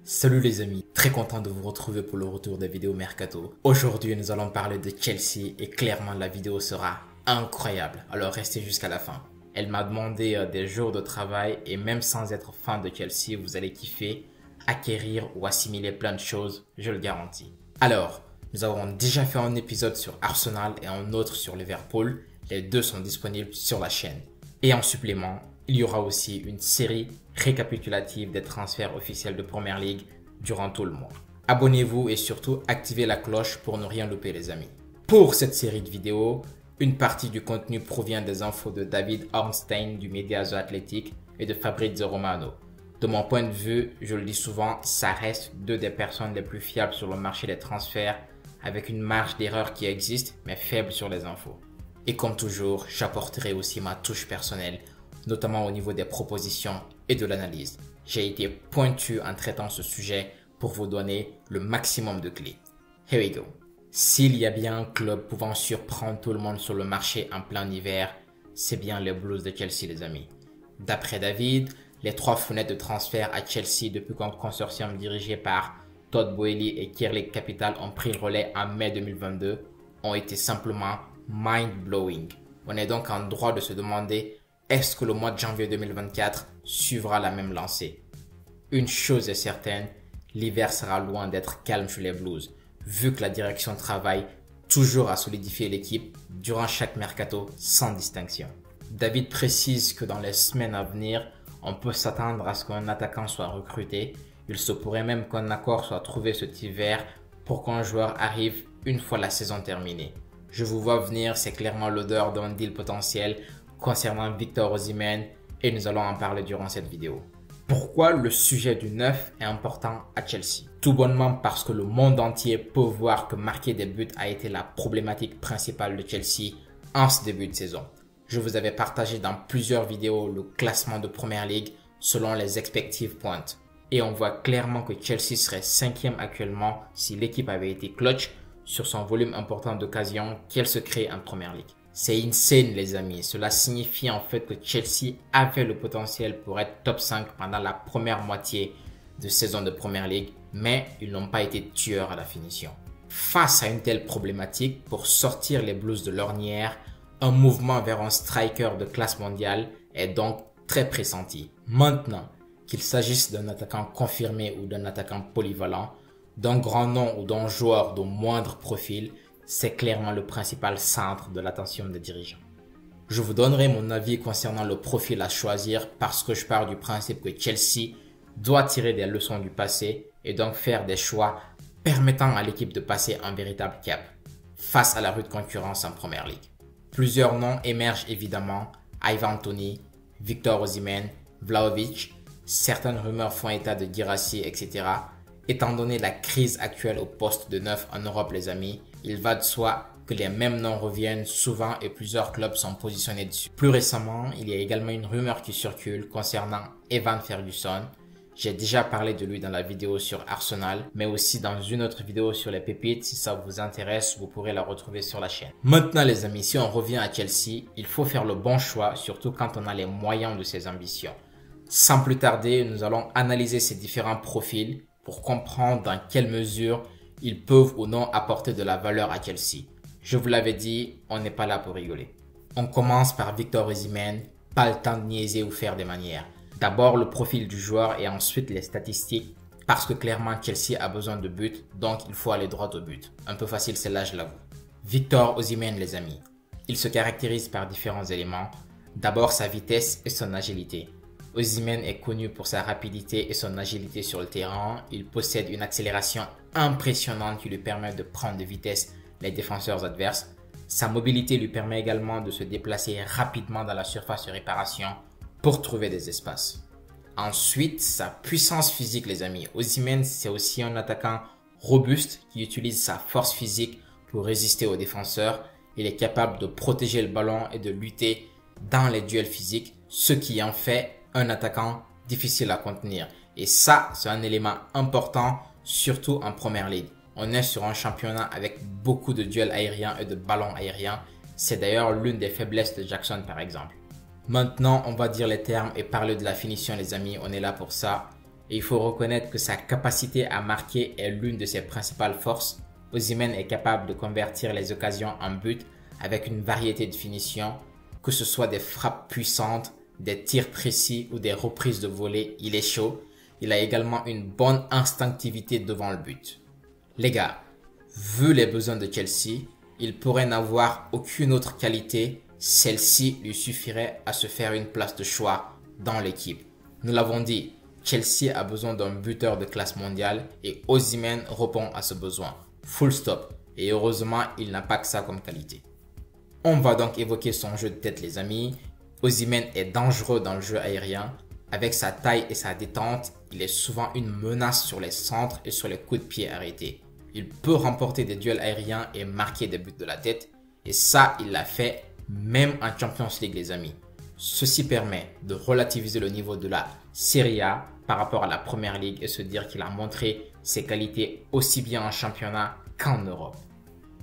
Salut les amis, très content de vous retrouver pour le retour des vidéos Mercato. Aujourd'hui, nous allons parler de Chelsea et clairement la vidéo sera incroyable, alors restez jusqu'à la fin. Elle m'a demandé des jours de travail et même sans être fan de Chelsea, vous allez kiffer, acquérir ou assimiler plein de choses, je le garantis. Alors, nous avons déjà fait un épisode sur Arsenal et un autre sur Liverpool, les deux sont disponibles sur la chaîne. Et en supplément, il y aura aussi une série récapitulative des transferts officiels de Premier League durant tout le mois. Abonnez-vous et surtout activez la cloche pour ne rien louper les amis. Pour cette série de vidéos, une partie du contenu provient des infos de David Ornstein du média The Athletic et de Fabrizio Romano. De mon point de vue, je le dis souvent, ça reste deux des personnes les plus fiables sur le marché des transferts avec une marge d'erreur qui existe mais faible sur les infos. Et comme toujours, j'apporterai aussi ma touche personnelle, notamment au niveau des propositions et de l'analyse. J'ai été pointu en traitant ce sujet pour vous donner le maximum de clés. Here we go. S'il y a bien un club pouvant surprendre tout le monde sur le marché en plein hiver, c'est bien les Blues de Chelsea les amis. D'après David, les 3 fenêtres de transfert à Chelsea depuis qu'un consortium dirigé par Todd Boehly et Kirklees Capital ont pris le relais en mai 2022 ont été simplement mind-blowing. On est donc en droit de se demander est-ce que le mois de janvier 2024 suivra la même lancée? Une chose est certaine, l'hiver sera loin d'être calme chez les Blues, vu que la direction travaille toujours à solidifier l'équipe durant chaque mercato sans distinction. David précise que dans les semaines à venir, on peut s'attendre à ce qu'un attaquant soit recruté. Il se pourrait même qu'un accord soit trouvé cet hiver pour qu'un joueur arrive une fois la saison terminée. Je vous vois venir, c'est clairement l'odeur d'un deal potentiel concernant Victor Osimhen et nous allons en parler durant cette vidéo. Pourquoi le sujet du neuf est important à Chelsea? Tout bonnement parce que le monde entier peut voir que marquer des buts a été la problématique principale de Chelsea en ce début de saison. Je vous avais partagé dans plusieurs vidéos le classement de Premier League selon les expected points. Et on voit clairement que Chelsea serait 5e actuellement si l'équipe avait été clutch sur son volume important d'occasions qu'elle se crée en Premier League. C'est insane les amis, cela signifie en fait que Chelsea avait le potentiel pour être top 5 pendant la première moitié de saison de Premier League, mais ils n'ont pas été tueurs à la finition. Face à une telle problématique, pour sortir les Blues de l'ornière, un mouvement vers un striker de classe mondiale est donc très pressenti. Maintenant, qu'il s'agisse d'un attaquant confirmé ou d'un attaquant polyvalent, d'un grand nom ou d'un joueur de moindre profil, c'est clairement le principal centre de l'attention des dirigeants. Je vous donnerai mon avis concernant le profil à choisir parce que je pars du principe que Chelsea doit tirer des leçons du passé et donc faire des choix permettant à l'équipe de passer un véritable cap face à la rude concurrence en Premier League. Plusieurs noms émergent évidemment, Ivan Toney, Victor Osimhen, Vlahovic, certaines rumeurs font état de Guirassy, etc. Étant donné la crise actuelle au poste de neuf en Europe les amis, il va de soi que les mêmes noms reviennent souvent et plusieurs clubs sont positionnés dessus. Plus récemment, il y a également une rumeur qui circule concernant Evan Ferguson. J'ai déjà parlé de lui dans la vidéo sur Arsenal, mais aussi dans une autre vidéo sur les pépites. Si ça vous intéresse, vous pourrez la retrouver sur la chaîne. Maintenant les amis, si on revient à Chelsea, il faut faire le bon choix, surtout quand on a les moyens de ses ambitions. Sans plus tarder, nous allons analyser ces différents profils pour comprendre dans quelle mesure ils peuvent ou non apporter de la valeur à Chelsea. Je vous l'avais dit, on n'est pas là pour rigoler. On commence par Victor Osimhen, pas le temps de niaiser ou faire des manières. D'abord le profil du joueur et ensuite les statistiques parce que clairement Chelsea a besoin de buts, donc il faut aller droit au but. Un peu facile celle-là, je l'avoue. Victor Osimhen les amis, il se caractérise par différents éléments. D'abord sa vitesse et son agilité. Osimhen est connu pour sa rapidité et son agilité sur le terrain. Il possède une accélération impressionnante qui lui permet de prendre de vitesse les défenseurs adverses. Sa mobilité lui permet également de se déplacer rapidement dans la surface de réparation pour trouver des espaces. Ensuite, sa puissance physique les amis. Osimhen, c'est aussi un attaquant robuste qui utilise sa force physique pour résister aux défenseurs. Il est capable de protéger le ballon et de lutter dans les duels physiques, ce qui en fait un attaquant difficile à contenir. Et ça, c'est un élément important, surtout en Premier League. On est sur un championnat avec beaucoup de duels aériens et de ballons aériens. C'est d'ailleurs l'une des faiblesses de Jackson par exemple. Maintenant, on va dire les termes et parler de la finition les amis, on est là pour ça. Et il faut reconnaître que sa capacité à marquer est l'une de ses principales forces. Osimhen est capable de convertir les occasions en buts avec une variété de finitions, que ce soit des frappes puissantes, des tirs précis ou des reprises de volée, il est chaud. Il a également une bonne instinctivité devant le but. Les gars, vu les besoins de Chelsea, il pourrait n'avoir aucune autre qualité, celle-ci lui suffirait à se faire une place de choix dans l'équipe. Nous l'avons dit, Chelsea a besoin d'un buteur de classe mondiale et Osimhen répond à ce besoin. Full stop. Et heureusement, il n'a pas que ça comme qualité. On va donc évoquer son jeu de tête les amis. Osimhen est dangereux dans le jeu aérien. Avec sa taille et sa détente, il est souvent une menace sur les centres et sur les coups de pied arrêtés. Il peut remporter des duels aériens et marquer des buts de la tête. Et ça, il l'a fait même en Champions League les amis. Ceci permet de relativiser le niveau de la Serie A par rapport à la Première Ligue et se dire qu'il a montré ses qualités aussi bien en championnat qu'en Europe.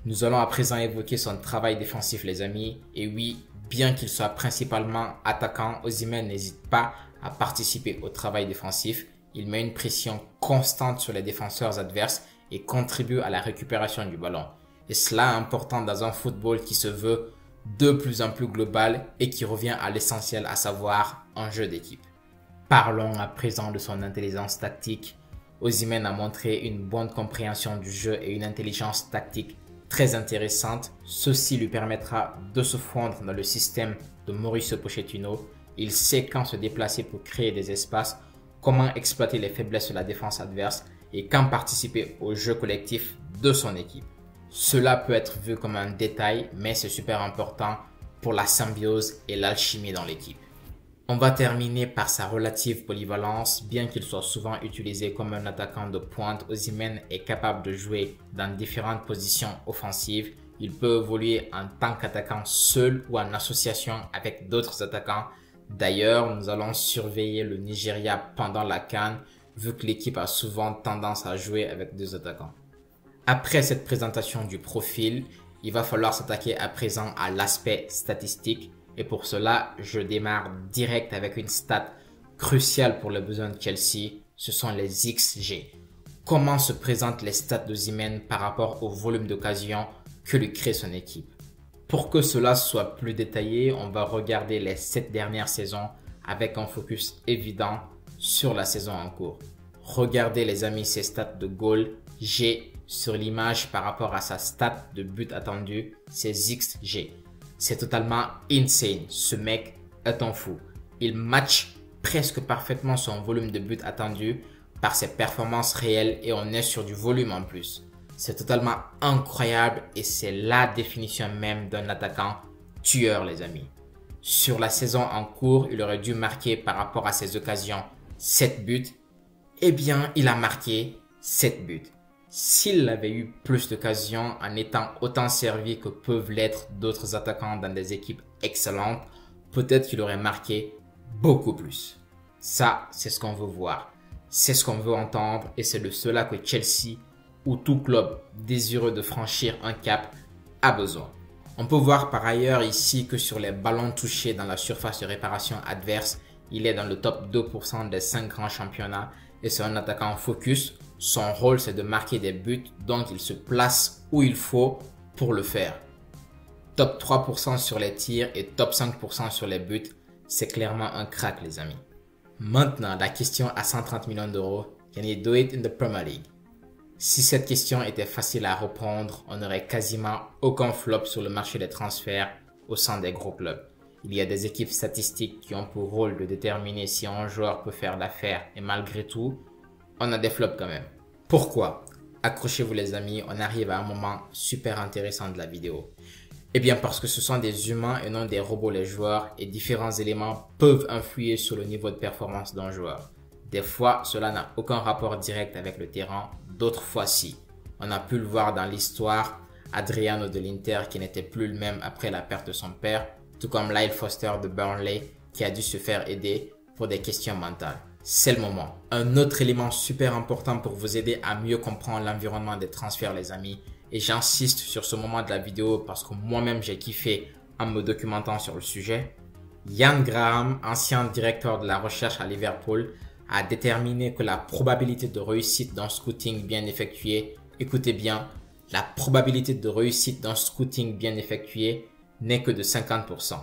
Nous allons à présent évoquer son travail défensif les amis. Et oui, bien qu'il soit principalement attaquant, Osimhen n'hésite pas à participer au travail défensif. Il met une pression constante sur les défenseurs adverses et contribue à la récupération du ballon. Et cela est important dans un football qui se veut de plus en plus global et qui revient à l'essentiel, à savoir un jeu d'équipe. Parlons à présent de son intelligence tactique. Osimhen a montré une bonne compréhension du jeu et une intelligence tactique très intéressante. Ceci lui permettra de se fondre dans le système de Mauricio Pochettino. Il sait quand se déplacer pour créer des espaces, comment exploiter les faiblesses de la défense adverse et quand participer au jeu collectif de son équipe. Cela peut être vu comme un détail, mais c'est super important pour la symbiose et l'alchimie dans l'équipe. On va terminer par sa relative polyvalence. Bien qu'il soit souvent utilisé comme un attaquant de pointe, Osimhen est capable de jouer dans différentes positions offensives. Il peut évoluer en tant qu'attaquant seul ou en association avec d'autres attaquants. D'ailleurs, nous allons surveiller le Nigeria pendant la CAN, vu que l'équipe a souvent tendance à jouer avec deux attaquants. Après cette présentation du profil, il va falloir s'attaquer à présent à l'aspect statistique. Et pour cela, je démarre direct avec une stat cruciale pour les besoins de Chelsea, ce sont les XG. Comment se présentent les stats d'Osimhen par rapport au volume d'occasion que lui crée son équipe? Pour que cela soit plus détaillé, on va regarder les 7 dernières saisons avec un focus évident sur la saison en cours. Regardez les amis ces stats de goal G sur l'image par rapport à sa stat de but attendu, c'est XG. C'est totalement insane. Ce mec est un fou. Il match presque parfaitement son volume de buts attendu par ses performances réelles et on est sur du volume en plus. C'est totalement incroyable et c'est la définition même d'un attaquant tueur les amis. Sur la saison en cours, il aurait dû marquer par rapport à ses occasions 7 buts. Eh bien, il a marqué 7 buts. S'il avait eu plus d'occasions en étant autant servi que peuvent l'être d'autres attaquants dans des équipes excellentes, peut-être qu'il aurait marqué beaucoup plus. Ça, c'est ce qu'on veut voir. C'est ce qu'on veut entendre et c'est de cela que Chelsea ou tout club désireux de franchir un cap a besoin. On peut voir par ailleurs ici que sur les ballons touchés dans la surface de réparation adverse, il est dans le top 2% des 5 grands championnats et c'est un attaquant focus. Son rôle, c'est de marquer des buts, donc il se place où il faut pour le faire. Top 3% sur les tirs et top 5% sur les buts, c'est clairement un crack les amis. Maintenant, la question à 130 millions d'euros, can he do it in the Premier League? Si cette question était facile à répondre, on n'aurait quasiment aucun flop sur le marché des transferts au sein des gros clubs. Il y a des équipes statistiques qui ont pour rôle de déterminer si un joueur peut faire l'affaire et malgré tout, on a des flops quand même. Pourquoi? Accrochez-vous les amis, on arrive à un moment super intéressant de la vidéo. Eh bien parce que ce sont des humains et non des robots les joueurs et différents éléments peuvent influer sur le niveau de performance d'un joueur. Des fois, cela n'a aucun rapport direct avec le terrain, d'autres fois si. On a pu le voir dans l'histoire, Adriano de l'Inter qui n'était plus le même après la perte de son père, tout comme Lyle Foster de Burnley qui a dû se faire aider pour des questions mentales. C'est le moment. Un autre élément super important pour vous aider à mieux comprendre l'environnement des transferts les amis. Et j'insiste sur ce moment de la vidéo parce que moi-même j'ai kiffé en me documentant sur le sujet. Ian Graham, ancien directeur de la recherche à Liverpool, a déterminé que la probabilité de réussite d'un scouting bien effectué, écoutez bien, la probabilité de réussite d'un scouting bien effectué n'est que de 50%.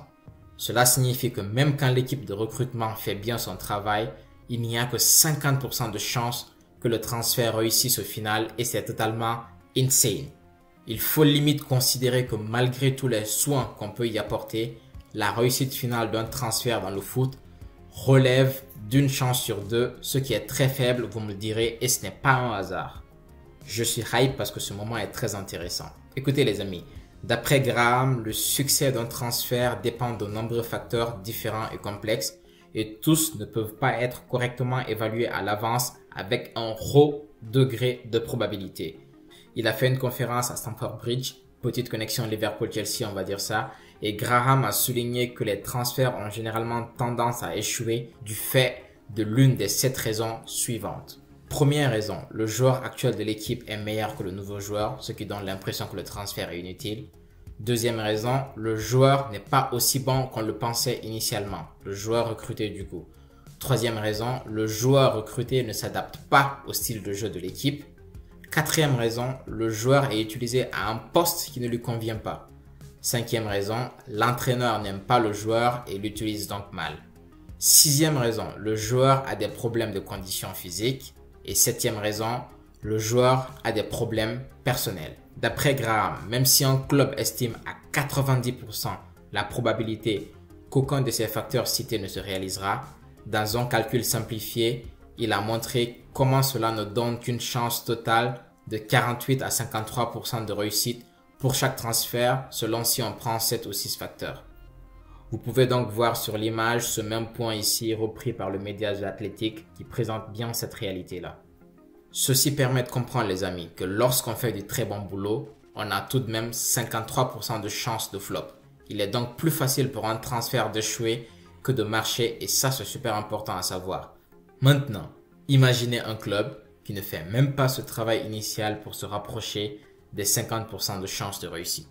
Cela signifie que même quand l'équipe de recrutement fait bien son travail, il n'y a que 50% de chances que le transfert réussisse au final et c'est totalement insane. Il faut limite considérer que malgré tous les soins qu'on peut y apporter, la réussite finale d'un transfert dans le foot relève d'une chance sur deux, ce qui est très faible, vous me le direz, et ce n'est pas un hasard. Je suis hype parce que ce moment est très intéressant. Écoutez les amis, d'après Graham, le succès d'un transfert dépend de nombreux facteurs différents et complexes et tous ne peuvent pas être correctement évalués à l'avance avec un haut degré de probabilité. Il a fait une conférence à Stamford Bridge, petite connexion Liverpool-Chelsea on va dire ça, et Graham a souligné que les transferts ont généralement tendance à échouer du fait de l'une des 7 raisons suivantes. Première raison, le joueur actuel de l'équipe est meilleur que le nouveau joueur, ce qui donne l'impression que le transfert est inutile. Deuxième raison, le joueur n'est pas aussi bon qu'on le pensait initialement, le joueur recruté du coup. Troisième raison, le joueur recruté ne s'adapte pas au style de jeu de l'équipe. Quatrième raison, le joueur est utilisé à un poste qui ne lui convient pas. Cinquième raison, l'entraîneur n'aime pas le joueur et l'utilise donc mal. Sixième raison, le joueur a des problèmes de condition physique. Et septième raison, le joueur a des problèmes personnels. D'après Graham, même si un club estime à 90% la probabilité qu'aucun de ces facteurs cités ne se réalisera, dans un calcul simplifié, il a montré comment cela ne donne qu'une chance totale de 48 à 53% de réussite pour chaque transfert selon si on prend 7 ou 6 facteurs. Vous pouvez donc voir sur l'image ce même point ici repris par le média The Athletic qui présente bien cette réalité-là. Ceci permet de comprendre les amis que lorsqu'on fait du très bon boulot, on a tout de même 53% de chances de flop. Il est donc plus facile pour un transfert d'échouer que de marcher et ça c'est super important à savoir. Maintenant, imaginez un club qui ne fait même pas ce travail initial pour se rapprocher des 50% de chances de réussite.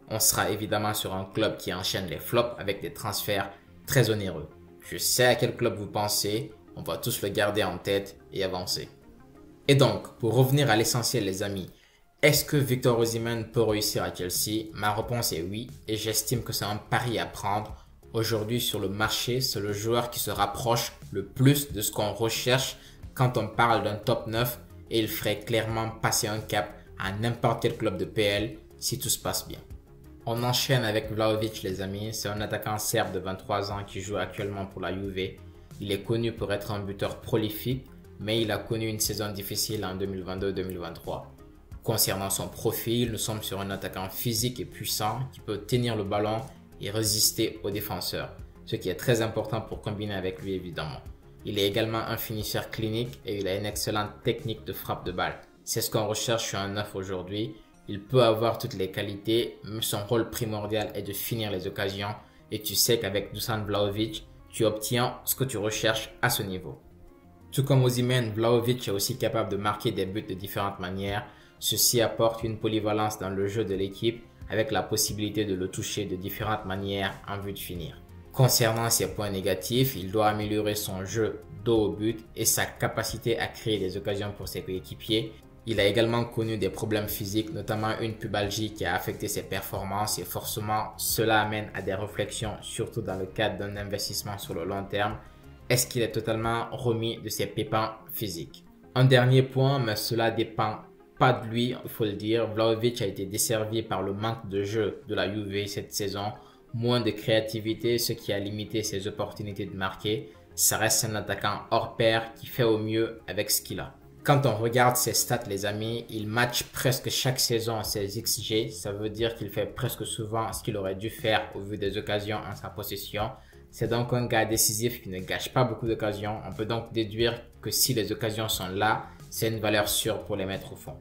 On sera évidemment sur un club qui enchaîne les flops avec des transferts très onéreux. Je sais à quel club vous pensez, on va tous le garder en tête et avancer. Et donc, pour revenir à l'essentiel les amis, est-ce que Victor Osimhen peut réussir à Chelsea? Ma réponse est oui et j'estime que c'est un pari à prendre. Aujourd'hui sur le marché, c'est le joueur qui se rapproche le plus de ce qu'on recherche quand on parle d'un top 9 et il ferait clairement passer un cap à n'importe quel club de PL si tout se passe bien. On enchaîne avec Vlahovic les amis, c'est un attaquant serbe de 23 ans qui joue actuellement pour la Juve. Il est connu pour être un buteur prolifique, mais il a connu une saison difficile en 2022-2023. Concernant son profil, nous sommes sur un attaquant physique et puissant qui peut tenir le ballon et résister aux défenseurs, ce qui est très important pour combiner avec lui évidemment. Il est également un finisseur clinique et il a une excellente technique de frappe de balle. C'est ce qu'on recherche sur un neuf aujourd'hui. Il peut avoir toutes les qualités, mais son rôle primordial est de finir les occasions et tu sais qu'avec Dusan Vlahovic, tu obtiens ce que tu recherches à ce niveau. Tout comme Osimhen, Vlahovic est aussi capable de marquer des buts de différentes manières. Ceci apporte une polyvalence dans le jeu de l'équipe avec la possibilité de le toucher de différentes manières en vue de finir. Concernant ses points négatifs, il doit améliorer son jeu dos au but et sa capacité à créer des occasions pour ses coéquipiers. Il a également connu des problèmes physiques, notamment une pubalgie qui a affecté ses performances et forcément cela amène à des réflexions, surtout dans le cadre d'un investissement sur le long terme. Est-ce qu'il est totalement remis de ses pépins physiques? Un dernier point, mais cela dépend pas de lui, il faut le dire. Vlahovic a été desservi par le manque de jeu de la Juve cette saison, moins de créativité, ce qui a limité ses opportunités de marquer. Ça reste un attaquant hors pair qui fait au mieux avec ce qu'il a. Quand on regarde ses stats les amis, il match presque chaque saison ses XG, ça veut dire qu'il fait presque souvent ce qu'il aurait dû faire au vu des occasions en sa possession. C'est donc un gars décisif qui ne gâche pas beaucoup d'occasions. On peut donc déduire que si les occasions sont là, c'est une valeur sûre pour les mettre au fond.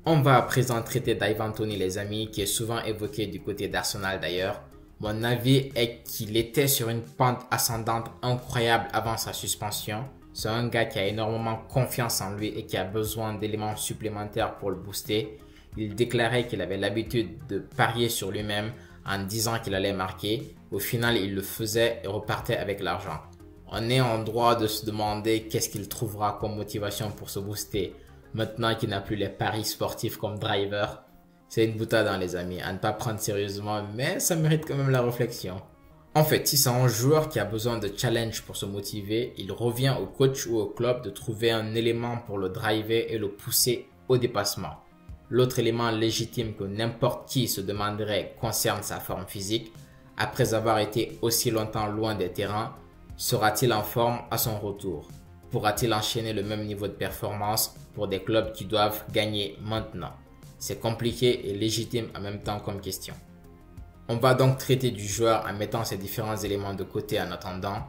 On va à présent traiter d'Ivan Toney les amis, qui est souvent évoqué du côté d'Arsenal d'ailleurs. Mon avis est qu'il était sur une pente ascendante incroyable avant sa suspension. C'est un gars qui a énormément confiance en lui et qui a besoin d'éléments supplémentaires pour le booster. Il déclarait qu'il avait l'habitude de parier sur lui-même en disant qu'il allait marquer. Au final, il le faisait et repartait avec l'argent. On est en droit de se demander qu'est-ce qu'il trouvera comme motivation pour se booster maintenant qu'il n'a plus les paris sportifs comme driver. C'est une boutade dans les amis, à ne pas prendre sérieusement, mais ça mérite quand même la réflexion. En fait, si c'est un joueur qui a besoin de challenge pour se motiver, il revient au coach ou au club de trouver un élément pour le driver et le pousser au dépassement. L'autre élément légitime que n'importe qui se demanderait concerne sa forme physique. Après avoir été aussi longtemps loin des terrains, sera-t-il en forme à son retour? Pourra-t-il enchaîner le même niveau de performance pour des clubs qui doivent gagner maintenant? C'est compliqué et légitime en même temps comme question. On va donc traiter du joueur en mettant ces différents éléments de côté en attendant.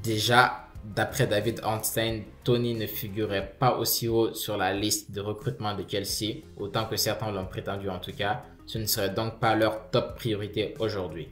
Déjà, d'après David Ornstein, Toney ne figurait pas aussi haut sur la liste de recrutement de Chelsea, autant que certains l'ont prétendu en tout cas. Ce ne serait donc pas leur top priorité aujourd'hui.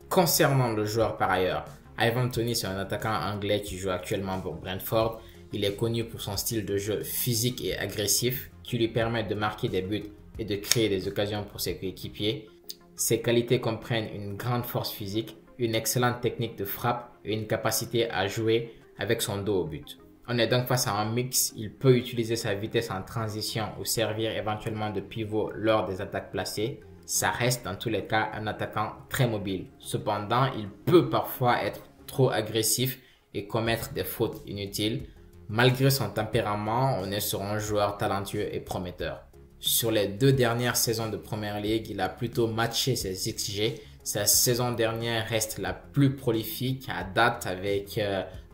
Concernant le joueur par ailleurs, Ivan Toney c'est un attaquant anglais qui joue actuellement pour Brentford. Il est connu pour son style de jeu physique et agressif qui lui permet de marquer des buts et de créer des occasions pour ses coéquipiers. Ses qualités comprennent une grande force physique, une excellente technique de frappe et une capacité à jouer avec son dos au but. On est donc face à un mix, il peut utiliser sa vitesse en transition ou servir éventuellement de pivot lors des attaques placées. Ça reste dans tous les cas un attaquant très mobile. Cependant, il peut parfois être trop agressif et commettre des fautes inutiles. Malgré son tempérament, on est sur un joueur talentueux et prometteur. Sur les 2 dernières saisons de Premier League, il a plutôt matché ses XG. Sa saison dernière reste la plus prolifique à date avec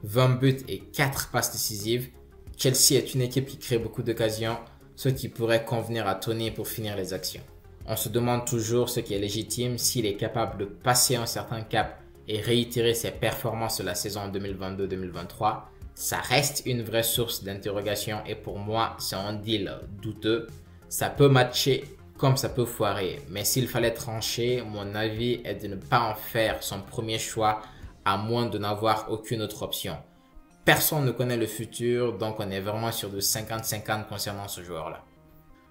20 buts et 4 passes décisives. Chelsea est une équipe qui crée beaucoup d'occasions, ce qui pourrait convenir à Toney pour finir les actions. On se demande toujours ce qui est légitime, s'il est capable de passer un certain cap et réitérer ses performances de la saison 2022-2023. Ça reste une vraie source d'interrogation et pour moi, c'est un deal douteux. Ça peut matcher comme ça peut foirer, mais s'il fallait trancher, mon avis est de ne pas en faire son premier choix à moins de n'avoir aucune autre option. Personne ne connaît le futur, donc on est vraiment sur de 50-50 concernant ce joueur-là.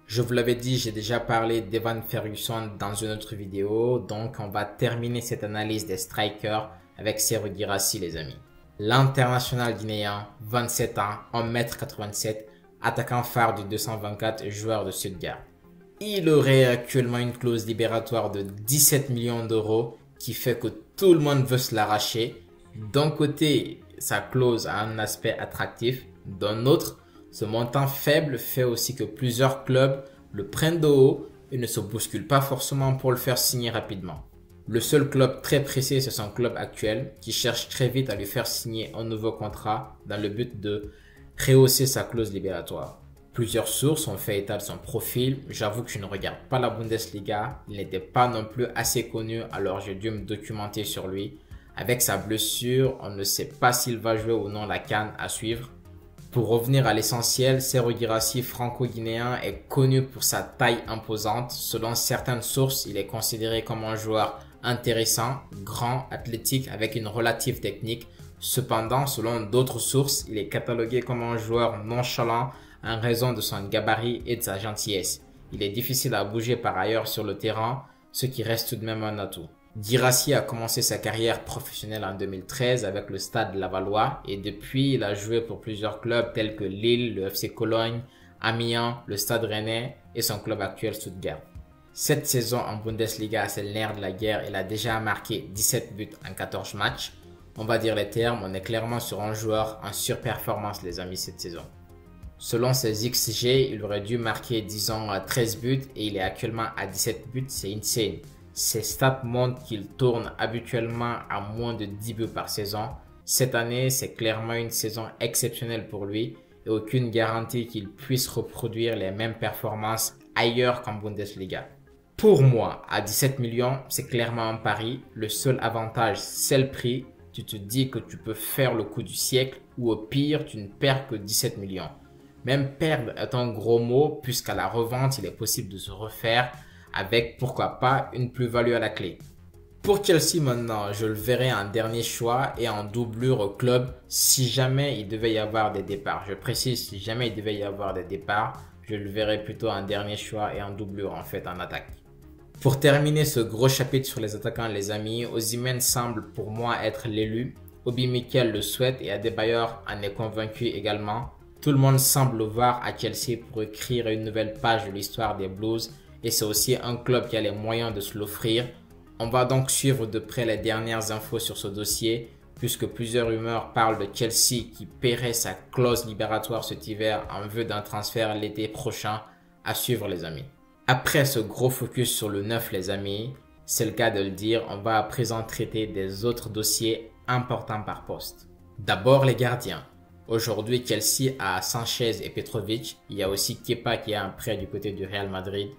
Je vous l'avais dit, j'ai déjà parlé d'Evan Ferguson dans une autre vidéo, donc on va terminer cette analyse des strikers avec Serhou Guirassy les amis. L'international guinéen, 27 ans, 1m87, attaquant phare du 224 et joueur de Stuttgart. Il aurait actuellement une clause libératoire de 17 millions d'euros qui fait que tout le monde veut se l'arracher. D'un côté, sa clause a un aspect attractif. D'un autre, ce montant faible fait aussi que plusieurs clubs le prennent de haut et ne se bousculent pas forcément pour le faire signer rapidement. Le seul club très pressé, c'est son club actuel qui cherche très vite à lui faire signer un nouveau contrat dans le but de rehausser sa clause libératoire. Plusieurs sources ont fait état de son profil. J'avoue que je ne regarde pas la Bundesliga. Il n'était pas non plus assez connu, alors j'ai dû me documenter sur lui. Avec sa blessure, on ne sait pas s'il va jouer ou non la CAN à suivre. Pour revenir à l'essentiel, Serhou Guirassy franco-guinéen est connu pour sa taille imposante. Selon certaines sources, il est considéré comme un joueur intéressant, grand, athlétique avec une relative technique. Cependant, selon d'autres sources, il est catalogué comme un joueur nonchalant en raison de son gabarit et de sa gentillesse. Il est difficile à bouger par ailleurs sur le terrain, ce qui reste tout de même un atout. Guirassy a commencé sa carrière professionnelle en 2013 avec le Stade Lavallois et depuis il a joué pour plusieurs clubs tels que Lille, le FC Cologne, Amiens, le Stade Rennais et son club actuel Stuttgart. Cette saison en Bundesliga, c'est le nerf de la guerre, il a déjà marqué 17 buts en 14 matchs. On va dire les termes, on est clairement sur un joueur en surperformance les amis cette saison. Selon ses XG, il aurait dû marquer disons 13 buts et il est actuellement à 17 buts, c'est insane. Ses stats montrent qu'il tourne habituellement à moins de 10 buts par saison. Cette année, c'est clairement une saison exceptionnelle pour lui et aucune garantie qu'il puisse reproduire les mêmes performances ailleurs qu'en Bundesliga. Pour moi, à 17 millions, c'est clairement un pari. Le seul avantage, c'est le prix. Tu te dis que tu peux faire le coup du siècle ou au pire, tu ne perds que 17 millions. Même perdre est un gros mot puisqu'à la revente, il est possible de se refaire avec, pourquoi pas, une plus-value à la clé. Pour Chelsea maintenant, je le verrai en dernier choix et en doublure au club si jamais il devait y avoir des départs. Je précise, si jamais il devait y avoir des départs, je le verrai plutôt en dernier choix et en doublure en fait en attaque. Pour terminer ce gros chapitre sur les attaquants les amis, Osimhen semble pour moi être l'élu. Obi Mikel le souhaite et Adebayor en est convaincu également. Tout le monde semble le voir à Chelsea pour écrire une nouvelle page de l'histoire des Blues et c'est aussi un club qui a les moyens de se l'offrir. On va donc suivre de près les dernières infos sur ce dossier puisque plusieurs rumeurs parlent de Chelsea qui paierait sa clause libératoire cet hiver en vue d'un transfert l'été prochain. À suivre les amis. Après ce gros focus sur le neuf les amis, c'est le cas de le dire, on va à présent traiter des autres dossiers importants par poste. D'abord les gardiens. Aujourd'hui Chelsea a Sanchez et Petrovic, il y a aussi Kepa qui est un prêt du côté du Real Madrid.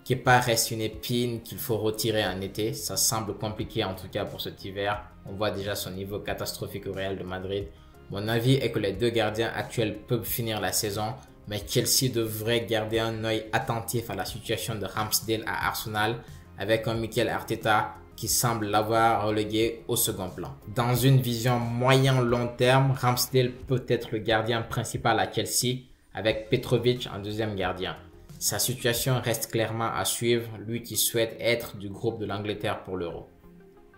Kepa reste une épine qu'il faut retirer en été, ça semble compliqué en tout cas pour cet hiver, on voit déjà son niveau catastrophique au Real de Madrid. Mon avis est que les deux gardiens actuels peuvent finir la saison, mais Chelsea devrait garder un œil attentif à la situation de Ramsdale à Arsenal avec un Mikel Arteta qui semble l'avoir relégué au second plan. Dans une vision moyen-long terme, Ramsdale peut être le gardien principal à Chelsea avec Petrovic en deuxième gardien. Sa situation reste clairement à suivre, lui qui souhaite être du groupe de l'Angleterre pour l'Euro.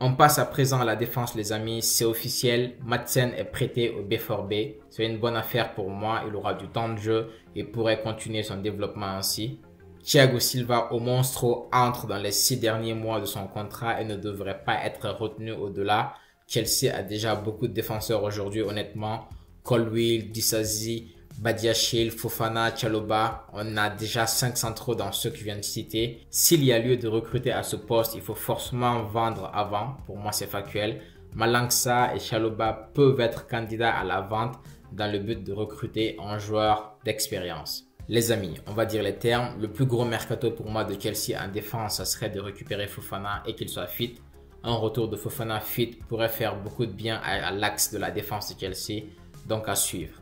On passe à présent à la défense les amis, c'est officiel, Madsen est prêté au B4B. C'est une bonne affaire pour moi, il aura du temps de jeu et pourrait continuer son développement ainsi. Thiago Silva au Monstro entre dans les 6 derniers mois de son contrat et ne devrait pas être retenu au-delà. Chelsea a déjà beaucoup de défenseurs aujourd'hui honnêtement, Colwill, Disasi, Badiashile, Fofana, Chalobah, on a déjà 5 centraux dans ceux que je viens de citer. S'il y a lieu de recruter à ce poste, il faut forcément vendre avant. Pour moi, c'est factuel. Malangsa et Chalobah peuvent être candidats à la vente dans le but de recruter un joueur d'expérience. Les amis, on va dire les termes. Le plus gros mercato pour moi de Chelsea en défense, ça serait de récupérer Fofana et qu'il soit fit. Un retour de Fofana fit pourrait faire beaucoup de bien à l'axe de la défense de Chelsea. Donc à suivre.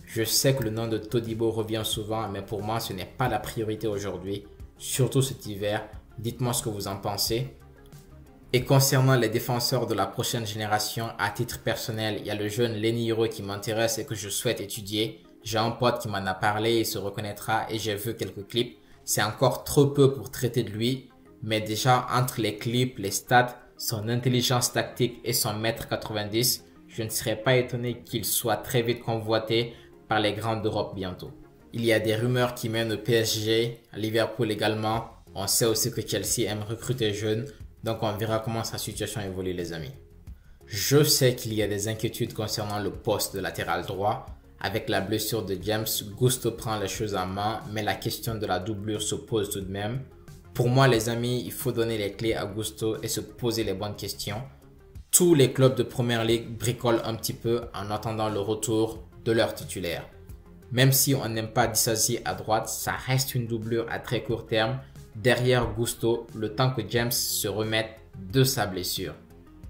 Je sais que le nom de Todibo revient souvent, mais pour moi, ce n'est pas la priorité aujourd'hui, surtout cet hiver. Dites-moi ce que vous en pensez. Et concernant les défenseurs de la prochaine génération, à titre personnel, il y a le jeune Lenny Yoro qui m'intéresse et que je souhaite étudier. J'ai un pote qui m'en a parlé, il se reconnaîtra et j'ai vu quelques clips. C'est encore trop peu pour traiter de lui, mais déjà entre les clips, les stats, son intelligence tactique et son mètre 90, je ne serais pas étonné qu'il soit très vite convoité par les grands d'Europe bientôt. Il y a des rumeurs qui mènent au PSG, à Liverpool également. On sait aussi que Chelsea aime recruter jeunes, donc on verra comment sa situation évolue les amis. Je sais qu'il y a des inquiétudes concernant le poste de latéral droit. Avec la blessure de James, Gusto prend les choses en main, mais la question de la doublure se pose tout de même. Pour moi les amis, il faut donner les clés à Gusto et se poser les bonnes questions. Tous les clubs de Première Ligue bricolent un petit peu en attendant le retour de leur titulaire. Même si on n'aime pas Disasi à droite, ça reste une doublure à très court terme derrière Gusto le temps que James se remette de sa blessure.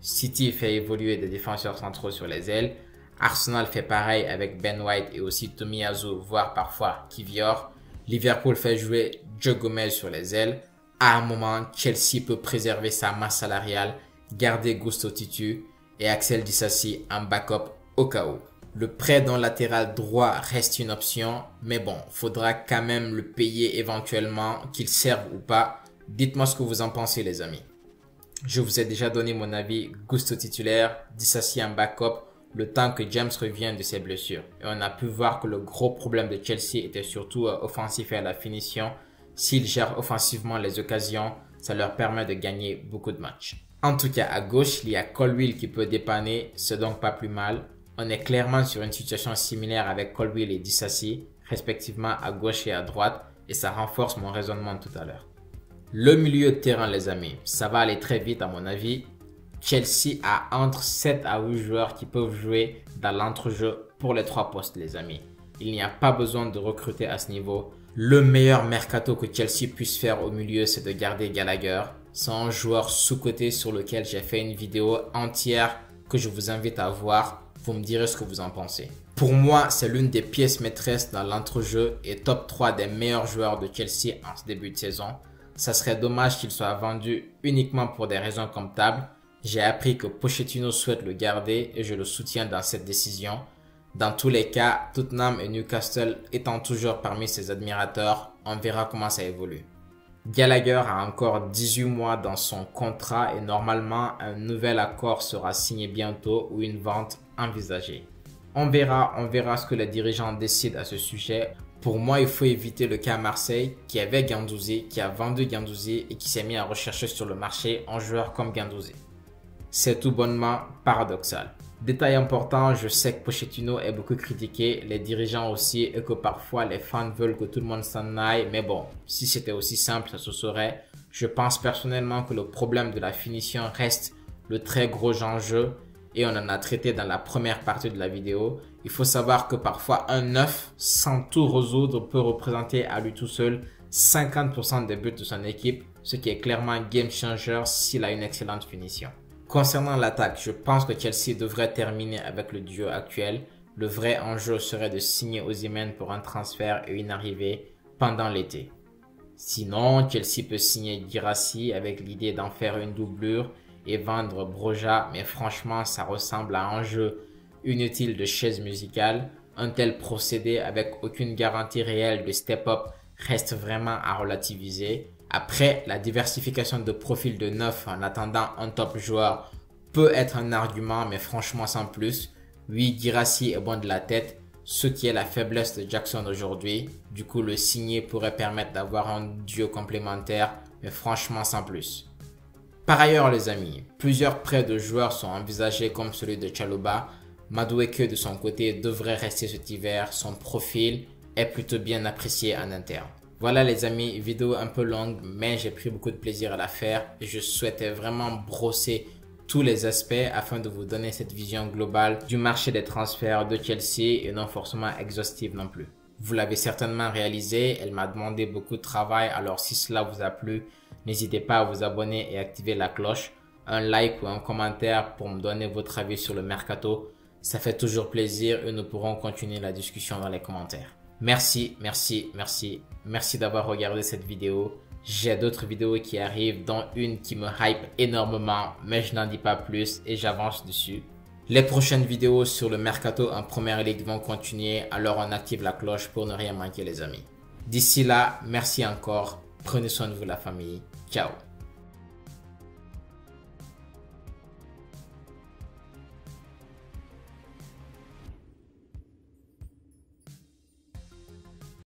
City fait évoluer des défenseurs centraux sur les ailes. Arsenal fait pareil avec Ben White et aussi Tomiyasu, voire parfois Kivior. Liverpool fait jouer Joe Gomez sur les ailes. À un moment, Chelsea peut préserver sa masse salariale, garder Gusto titu et Axel Disasi en backup au cas où. Le prêt d'un latéral droit reste une option, mais bon, faudra quand même le payer éventuellement, qu'il serve ou pas. Dites-moi ce que vous en pensez les amis. Je vous ai déjà donné mon avis, Gusto titulaire, Disasi en backup, le temps que James revienne de ses blessures. Et on a pu voir que le gros problème de Chelsea était surtout offensif et à la finition. S'ils gèrent offensivement les occasions, ça leur permet de gagner beaucoup de matchs. En tout cas, à gauche, il y a Colwill qui peut dépanner, c'est donc pas plus mal. On est clairement sur une situation similaire avec Colwill et Disasi, respectivement à gauche et à droite, et ça renforce mon raisonnement tout à l'heure. Le milieu de terrain, les amis, ça va aller très vite à mon avis. Chelsea a entre 7 à 8 joueurs qui peuvent jouer dans l'entrejeu pour les 3 postes, les amis. Il n'y a pas besoin de recruter à ce niveau. Le meilleur mercato que Chelsea puisse faire au milieu, c'est de garder Gallagher. C'est un joueur sous-coté sur lequel j'ai fait une vidéo entière que je vous invite à voir. Vous me direz ce que vous en pensez. Pour moi, c'est l'une des pièces maîtresses dans l'entrejeu et top 3 des meilleurs joueurs de Chelsea en ce début de saison. Ça serait dommage qu'il soit vendu uniquement pour des raisons comptables. J'ai appris que Pochettino souhaite le garder et je le soutiens dans cette décision. Dans tous les cas, Tottenham et Newcastle étant toujours parmi ses admirateurs, on verra comment ça évolue. Gallagher a encore 18 mois dans son contrat et normalement un nouvel accord sera signé bientôt ou une vente envisagée. On verra ce que les dirigeants décident à ce sujet. Pour moi, il faut éviter le cas à Marseille qui avait Guendouzi, qui a vendu Guendouzi et qui s'est mis à rechercher sur le marché un joueur comme Guendouzi. C'est tout bonnement paradoxal. Détail important, je sais que Pochettino est beaucoup critiqué, les dirigeants aussi, et que parfois les fans veulent que tout le monde s'en aille. Mais bon, si c'était aussi simple, ça se saurait. Je pense personnellement que le problème de la finition reste le très gros enjeu et on en a traité dans la première partie de la vidéo. Il faut savoir que parfois un 9, sans tout résoudre, peut représenter à lui tout seul 50% des buts de son équipe, ce qui est clairement un game changer s'il a une excellente finition. Concernant l'attaque, je pense que Chelsea devrait terminer avec le duo actuel. Le vrai enjeu serait de signer Osimhen pour un transfert et une arrivée pendant l'été. Sinon, Chelsea peut signer Guirassy avec l'idée d'en faire une doublure et vendre Broja, mais franchement, ça ressemble à un jeu inutile de chaise musicale. Un tel procédé avec aucune garantie réelle de step-up reste vraiment à relativiser. Après, la diversification de profils de neuf en attendant un top joueur peut être un argument, mais franchement sans plus. Oui, Guirassy est bon de la tête, ce qui est la faiblesse de Jackson aujourd'hui. Du coup, le signer pourrait permettre d'avoir un duo complémentaire, mais franchement sans plus. Par ailleurs, les amis, plusieurs prêts de joueurs sont envisagés comme celui de Chalobah. Madueke de son côté devrait rester cet hiver, son profil est plutôt bien apprécié en interne. Voilà les amis, vidéo un peu longue, mais j'ai pris beaucoup de plaisir à la faire et je souhaitais vraiment brosser tous les aspects afin de vous donner cette vision globale du marché des transferts de Chelsea et non forcément exhaustive non plus. Vous l'avez certainement réalisé, elle m'a demandé beaucoup de travail, alors si cela vous a plu, n'hésitez pas à vous abonner et activer la cloche, un like ou un commentaire pour me donner votre avis sur le mercato. Ça fait toujours plaisir et nous pourrons continuer la discussion dans les commentaires. Merci d'avoir regardé cette vidéo. J'ai d'autres vidéos qui arrivent, dont une qui me hype énormément, mais je n'en dis pas plus et j'avance dessus. Les prochaines vidéos sur le mercato en première ligue vont continuer, alors on active la cloche pour ne rien manquer les amis. D'ici là, merci encore, prenez soin de vous la famille, ciao.